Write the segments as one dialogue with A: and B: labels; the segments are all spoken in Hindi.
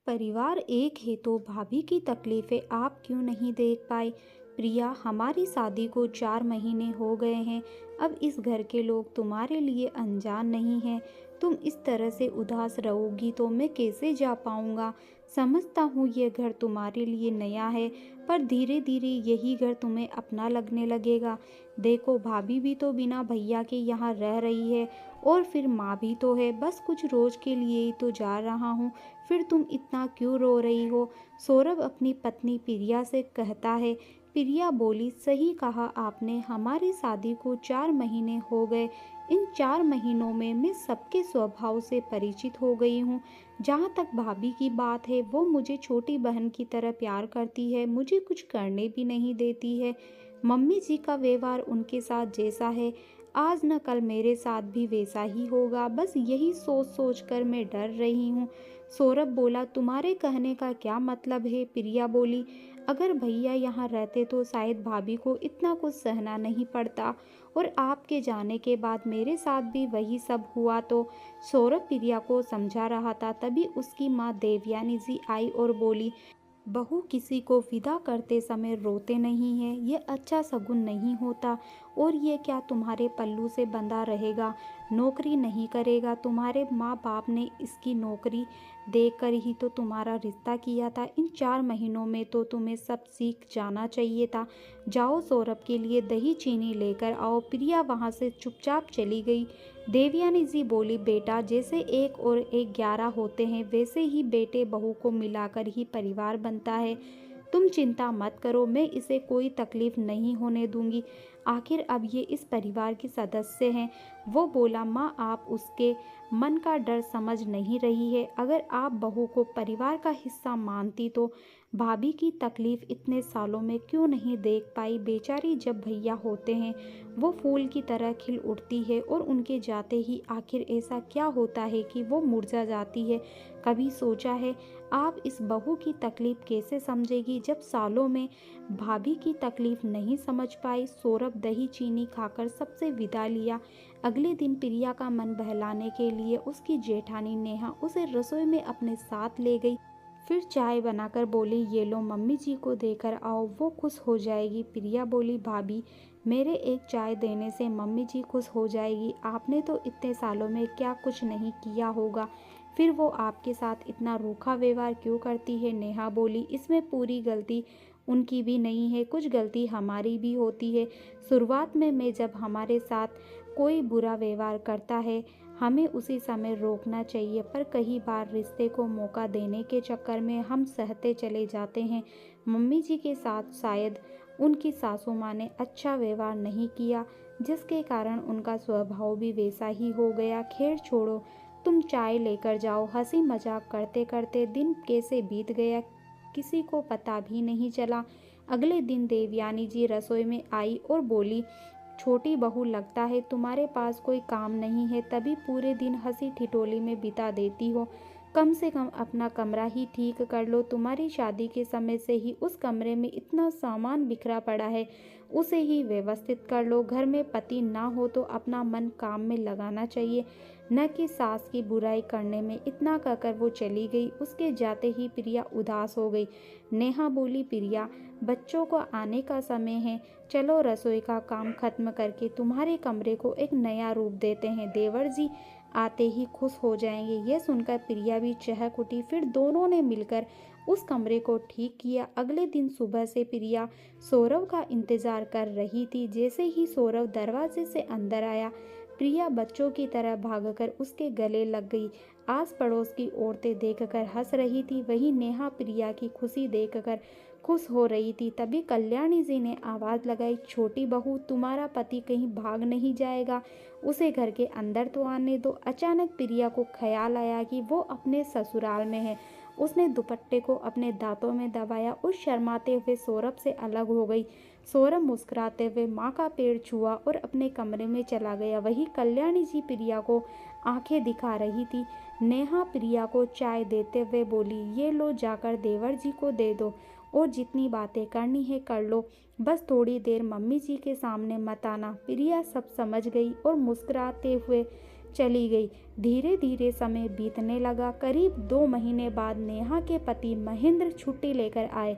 A: परिवार एक है तो भाभी की तकलीफें आप क्यों नहीं देख पाए? प्रिया, हमारी शादी को 4 महीने हो गए हैं। अब इस घर के लोग तुम्हारे लिए अनजान नहीं हैं। तुम इस तरह से उदास रहोगी तो मैं कैसे जा पाऊंगा? समझता हूँ ये घर तुम्हारे लिए नया है, पर धीरे धीरे यही घर तुम्हें अपना लगने लगेगा। देखो, भाभी भी तो बिना भैया के यहाँ रह रही है, और फिर माँ भी तो है। बस कुछ रोज के लिए ही तो जा रहा हूँ, फिर तुम इतना क्यों रो रही हो? सौरभ अपनी पत्नी प्रिया से कहता है। प्रिया बोली, सही कहा आपने, हमारी शादी को 4 महीने हो गए। इन 4 महीनों में मैं सबके स्वभाव से परिचित हो गई हूँ। जहाँ तक भाभी की बात है, वो मुझे छोटी बहन की तरह प्यार करती है, मुझे कुछ करने भी नहीं देती है। मम्मी जी का व्यवहार उनके साथ जैसा है, आज न कल मेरे साथ भी वैसा ही होगा। बस यही सोच सोच कर मैं डर रही हूँ। सौरभ बोला, तुम्हारे कहने का क्या मतलब है? प्रिया बोली, अगर भैया यहाँ रहते तो शायद भाभी को इतना कुछ सहना नहीं पड़ता, और आपके जाने के बाद मेरे साथ भी वही सब हुआ तो। सौरभ प्रिया को समझा रहा था, तभी उसकी माँ देवयानी जी आई और बोली, बहू किसी को विदा करते समय रोते नहीं है, ये अच्छा शगुन नहीं होता। और ये क्या तुम्हारे पल्लू से बंधा रहेगा, नौकरी नहीं करेगा? तुम्हारे माँ बाप ने इसकी नौकरी देकर ही तो तुम्हारा रिश्ता किया था। इन 4 महीनों में तो तुम्हें सब सीख जाना चाहिए था। जाओ, सौरभ के लिए दही चीनी लेकर आओ। प्रिया वहाँ से चुपचाप चली गई। देवयानी जी बोली, बेटा, जैसे 1 और 1 11 होते हैं, वैसे ही बेटे बहू को मिलाकर ही परिवार बनता है। तुम चिंता मत करो, मैं इसे कोई तकलीफ नहीं होने दूंगी। आखिर अब ये इस परिवार की सदस्य हैं। वो बोला, माँ, आप उसके मन का डर समझ नहीं रही है। अगर आप बहू को परिवार का हिस्सा मानती तो भाभी की तकलीफ इतने सालों में क्यों नहीं देख पाई? बेचारी जब भैया होते हैं वो फूल की तरह खिल उठती है, और उनके जाते ही आखिर ऐसा क्या होता है कि वो मुरझा जाती है? कभी सोचा है आप इस बहू की तकलीफ कैसे समझेगी, जब सालों में भाभी की तकलीफ नहीं समझ पाई? सौरभ दही चीनी खाकर सबसे विदा लिया। अगले दिन प्रिया का मन बहलाने के लिए उसकी जेठानी नेहा उसे रसोई में अपने साथ ले गई। फिर चाय बनाकर बोली, ये लो, मम्मी जी को देकर आओ, वो खुश हो जाएगी। प्रिया बोली, भाभी, मेरे एक चाय देने से मम्मी जी खुश हो जाएगी? आपने तो इतने सालों में क्या कुछ नहीं किया होगा, फिर वो आपके साथ इतना रूखा व्यवहार क्यों करती है? नेहा बोली, इसमें पूरी गलती उनकी भी नहीं है, कुछ गलती हमारी भी होती है। शुरुआत में जब हमारे साथ कोई बुरा व्यवहार करता है, हमें उसी समय रोकना चाहिए, पर कई बार रिश्ते को मौका देने के चक्कर में हम सहते चले जाते हैं। मम्मी जी के साथ शायद उनकी सासू माँ ने अच्छा व्यवहार नहीं किया, जिसके कारण उनका स्वभाव भी वैसा ही हो गया। खैर छोड़ो, तुम चाय लेकर जाओ। हंसी मजाक करते करते दिन कैसे बीत गया किसी को पता भी नहीं चला। अगले दिन देवयानी जी रसोई में आई और बोली, छोटी बहू, लगता है तुम्हारे पास कोई काम नहीं है, तभी पूरे दिन हंसी ठिठोली में बिता देती हो। कम से कम अपना कमरा ही ठीक कर लो। तुम्हारी शादी के समय से ही उस कमरे में इतना सामान बिखरा पड़ा है, उसे ही व्यवस्थित कर लो। घर में पति ना हो तो अपना मन काम में लगाना चाहिए, न कि सास की बुराई करने में। इतना कहकर वो चली गई। उसके जाते ही प्रिया उदास हो गई। नेहा बोली, प्रिया, बच्चों को आने का समय है, चलो रसोई का काम खत्म करके तुम्हारे कमरे को एक नया रूप देते हैं, देवर जी आते ही खुश हो जाएंगे। यह सुनकर प्रिया भी चहक उठी। फिर दोनों ने मिलकर उस कमरे को ठीक किया। अगले दिन सुबह से प्रिया सौरभ का इंतजार कर रही थी। जैसे ही सौरभ दरवाजे से अंदर आया, प्रिया बच्चों की तरह भागकर उसके गले लग गई। आस पड़ोस की औरतें देखकर हंस रही थी, वहीं नेहा प्रिया की खुशी देखकर खुश हो रही थी। तभी कल्याणी जी ने आवाज लगाई, छोटी बहू, तुम्हारा पति कहीं भाग नहीं जाएगा? उसे घर के अंदर तो आने दो। अचानक प्रिया को ख्याल आया कि वो अपने ससुराल में है। उसने दुपट्टे को अपने दांतों में दबाया और शर्माते हुए सौरभ से अलग हो गई। सौरभ मुस्कुराते हुए माँ का पैर छुआ और अपने कमरे में चला गया। वही कल्याणी जी प्रिया को आंखें दिखा रही थी। नेहा प्रिया को चाय देते हुए बोली, ये लो, जाकर देवर जी को दे दो, और जितनी बातें करनी है कर लो, बस थोड़ी देर मम्मी जी के सामने मत आना। प्रिया सब समझ गई और मुस्कुराते हुए चली गई। धीरे धीरे समय बीतने लगा। करीब 2 महीने बाद नेहा के पति महेंद्र छुट्टी लेकर आए।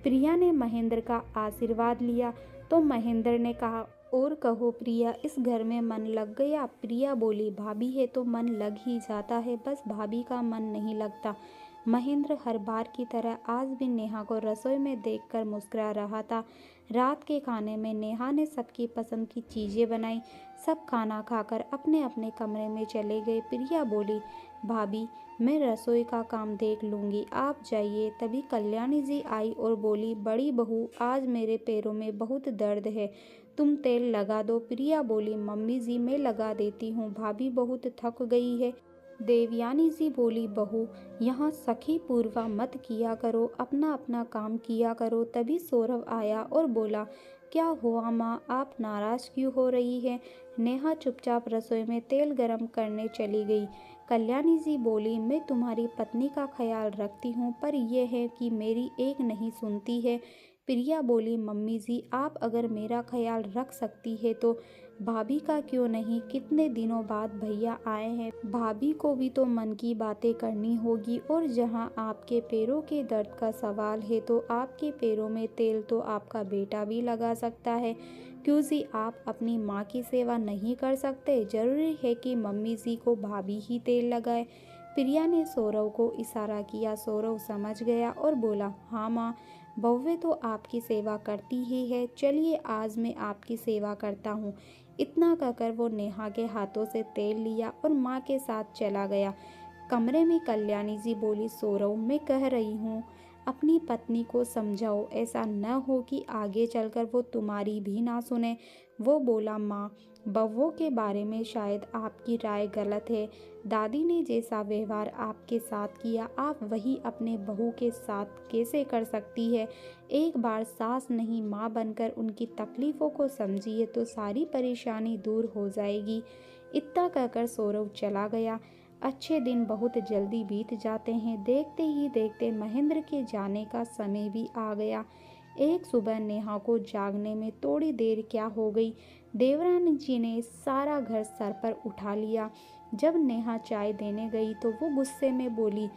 A: प्रिया ने महेंद्र का आशीर्वाद लिया तो महेंद्र ने कहा, और कहो प्रिया, इस घर में मन लग गया? प्रिया बोली, भाभी है तो मन लग ही जाता है, बस भाभी का मन नहीं लगता। महेंद्र हर बार की तरह आज भी नेहा को रसोई में देखकर मुस्कुरा रहा था। रात के खाने में नेहा ने सबकी पसंद की चीज़ें बनाई। सब खाना खाकर अपने अपने कमरे में चले गए। प्रिया बोली, भाभी मैं रसोई का काम देख लूँगी, आप जाइए। तभी कल्याणी जी आई और बोली, बड़ी बहू आज मेरे पैरों में बहुत दर्द है, तुम तेल लगा दो। प्रिया बोली, मम्मी जी मैं लगा देती हूँ, भाभी बहुत थक गई है। देवयानी जी बोली, बहू यहाँ सखी पूर्वा मत किया करो, अपना अपना काम किया करो। तभी सौरभ आया और बोला, क्या हुआ माँ, आप नाराज क्यों हो रही है? नेहा चुपचाप रसोई में तेल गरम करने चली गई। कल्याणी जी बोली, मैं तुम्हारी पत्नी का ख्याल रखती हूँ, पर यह है कि मेरी एक नहीं सुनती है। प्रिया बोली, मम्मी जी आप अगर मेरा ख्याल रख सकती है तो भाभी का क्यों नहीं? कितने दिनों बाद भैया आए हैं, भाभी को भी तो मन की बातें करनी होगी। और जहाँ आपके पैरों के दर्द का सवाल है तो आपके पैरों में तेल तो आपका बेटा भी लगा सकता है, क्यों जी आप अपनी माँ की सेवा नहीं कर सकते? जरूरी है कि मम्मी जी को भाभी ही तेल लगाए? प्रिया ने सौरव को इशारा किया। सौरव समझ गया और बोला, हाँ माँ, बहुएं तो आपकी सेवा करती ही है, चलिए आज मैं आपकी सेवा करता हूँ। इतना कहकर वो नेहा के हाथों से तेल लिया और माँ के साथ चला गया। कमरे में कल्याणी जी बोली, सौरव मैं कह रही हूँ अपनी पत्नी को समझाओ, ऐसा न हो कि आगे चलकर वो तुम्हारी भी ना सुने। वो बोला, माँ बहुओं के बारे में शायद आपकी राय गलत है। दादी ने जैसा व्यवहार आपके साथ किया आप वही अपने बहू के साथ कैसे कर सकती है? एक बार सास नहीं माँ बनकर उनकी तकलीफ़ों को समझिए तो सारी परेशानी दूर हो जाएगी। इतना कहकर सौरव चला गया। अच्छे दिन बहुत जल्दी बीत जाते हैं। देखते ही देखते महेंद्र के जाने का समय भी आ गया। एक सुबह नेहा को जागने में थोड़ी देर क्या हो गई। देवरानी जी ने सारा घर सर पर उठा लिया। जब नेहा चाय देने गई तो वो गुस्से में बोली,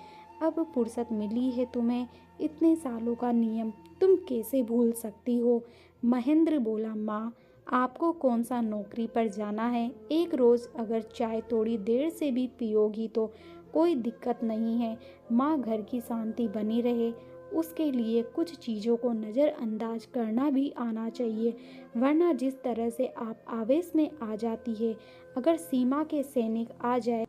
A: अब फुर्सत मिली है तुम्हें? इतने सालों का नियम तुम कैसे भूल सकती हो? महेंद्र बोला, माँ आपको कौन सा नौकरी पर जाना है? एक रोज़ अगर चाय थोड़ी देर से भी पियोगी तो कोई दिक्कत नहीं है। माँ घर की शांति बनी रहे उसके लिए कुछ चीज़ों को नज़रअंदाज करना भी आना चाहिए, वरना जिस तरह से आप आवेश में आ जाती है, अगर सीमा के सैनिक आ जाए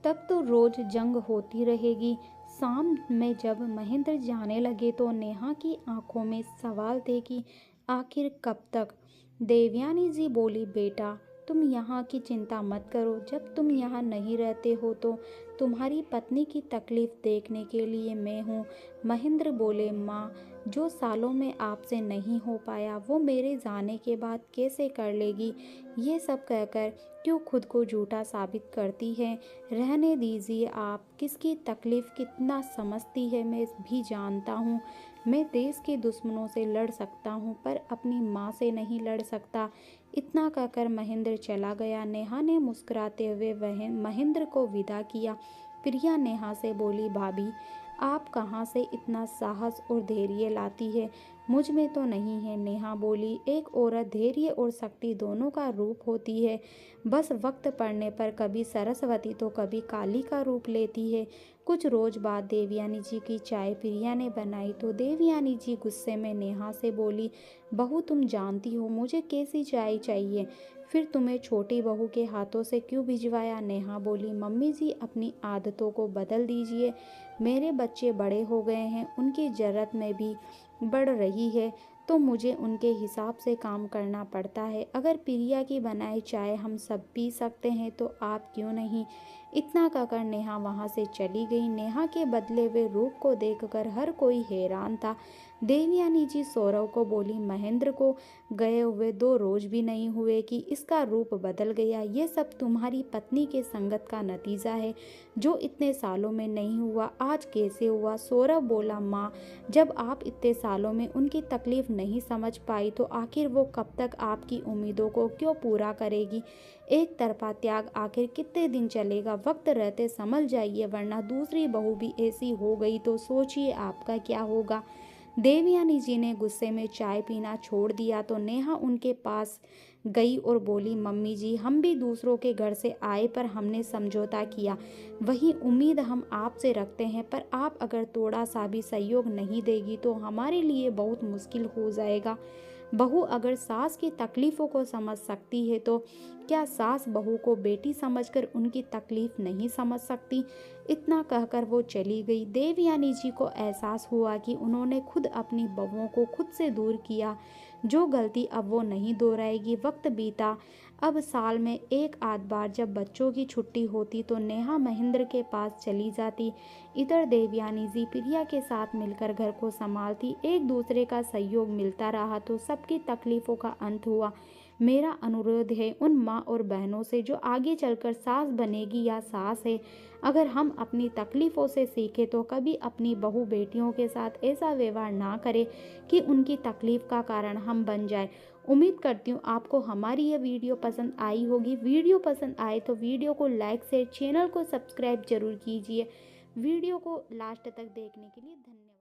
A: तब तो रोज जंग होती रहेगी। शाम में जब महेंद्र जाने लगे तो नेहा की आंखों में सवाल थे कि आखिर कब तक। देवयानी जी बोली, बेटा तुम यहाँ की चिंता मत करो, जब तुम यहाँ नहीं रहते हो तो तुम्हारी पत्नी की तकलीफ देखने के लिए मैं हूँ। महेंद्र बोले, माँ जो सालों में आपसे नहीं हो पाया वो मेरे जाने के बाद कैसे कर लेगी? ये सब कहकर क्यों खुद को झूठा साबित करती है? रहने दीजिए, आप किसकी तकलीफ कितना समझती है मैं भी जानता हूँ। मैं देश के दुश्मनों से लड़ सकता हूँ पर अपनी माँ से नहीं लड़ सकता। इतना कहकर महेंद्र चला गया। नेहा ने मुस्कुराते हुए वह महेंद्र को विदा किया। प्रिया नेहा से बोली, भाभी आप कहाँ से इतना साहस और धैर्य लाती है? मुझ में तो नहीं है। नेहा बोली, एक औरत धैर्य और शक्ति दोनों का रूप होती है, बस वक्त पड़ने पर कभी सरस्वती तो कभी काली का रूप लेती है। कुछ रोज बाद देवयानी जी की चाय प्रिया ने बनाई तो देवयानी जी गुस्से में नेहा से बोली, बहू तुम जानती हो मुझे कैसी चाय चाहिए, फिर तुम्हें छोटी बहू के हाथों से क्यों भिजवाया? नेहा बोली, मम्मी जी अपनी आदतों को बदल दीजिए, मेरे बच्चे बड़े हो गए हैं, उनकी ज़रूरत में भी बढ़ रही है तो मुझे उनके हिसाब से काम करना पड़ता है। अगर प्रिया की बनाई चाय हम सब पी सकते हैं तो आप क्यों नहीं? इतना कहकर नेहा वहां से चली गई। नेहा के बदले हुए रूप को देखकर हर कोई हैरान था। देवयानी जी सौरव को बोली, महेंद्र को गए हुए 2 रोज भी नहीं हुए कि इसका रूप बदल गया। ये सब तुम्हारी पत्नी के संगत का नतीजा है, जो इतने सालों में नहीं हुआ, आज कैसे हुआ? सौरव बोला, माँ, जब आप इतने सालों में उनकी तकलीफ नहीं समझ पाई तो आखिर वो कब तक आपकी उम्मीदों को क्यों पूरा करेगी? एक तरफा त्याग आखिर कितने दिन चलेगा? वक्त रहते संभल जाइए, वरना दूसरी बहू भी ऐसी हो गई तो सोचिए आपका क्या होगा। देवयानी जी ने गुस्से में चाय पीना छोड़ दिया तो नेहा उनके पास गई और बोली, मम्मी जी, हम भी दूसरों के घर से आए पर हमने समझौता किया। वही उम्मीद हम आपसे रखते हैं, पर आप अगर थोड़ा सा भी सहयोग नहीं देगी तो हमारे लिए बहुत मुश्किल हो जाएगा। बहू अगर सास की तकलीफ़ों को समझ सकती है तो क्या सास बहू को बेटी समझकर उनकी तकलीफ नहीं समझ सकती? इतना कहकर वो चली गई। देवयानी जी को एहसास हुआ कि उन्होंने खुद अपनी बहुओं को खुद से दूर किया। जो गलती अब वो नहीं दोहराएगी। वक्त बीता। अब साल में एक आध बार जब बच्चों की छुट्टी होती तो नेहा महेंद्र के पास चली जाती। इधर देवयानी जी प्रिया के साथ मिलकर घर को संभालती। एक दूसरे का सहयोग मिलता रहा तो सबकी तकलीफ़ों का अंत हुआ। मेरा अनुरोध है उन माँ और बहनों से जो आगे चलकर सास बनेगी या सास है, अगर हम अपनी तकलीफ़ों से सीखें तो कभी अपनी बहू बेटियों के साथ ऐसा व्यवहार ना करें कि उनकी तकलीफ़ का कारण हम बन जाए। उम्मीद करती हूँ आपको हमारी ये वीडियो पसंद आई होगी। वीडियो पसंद आए तो वीडियो को लाइक, शेयर, चैनल को सब्सक्राइब जरूर कीजिए। वीडियो को लास्ट तक देखने के लिए धन्यवाद।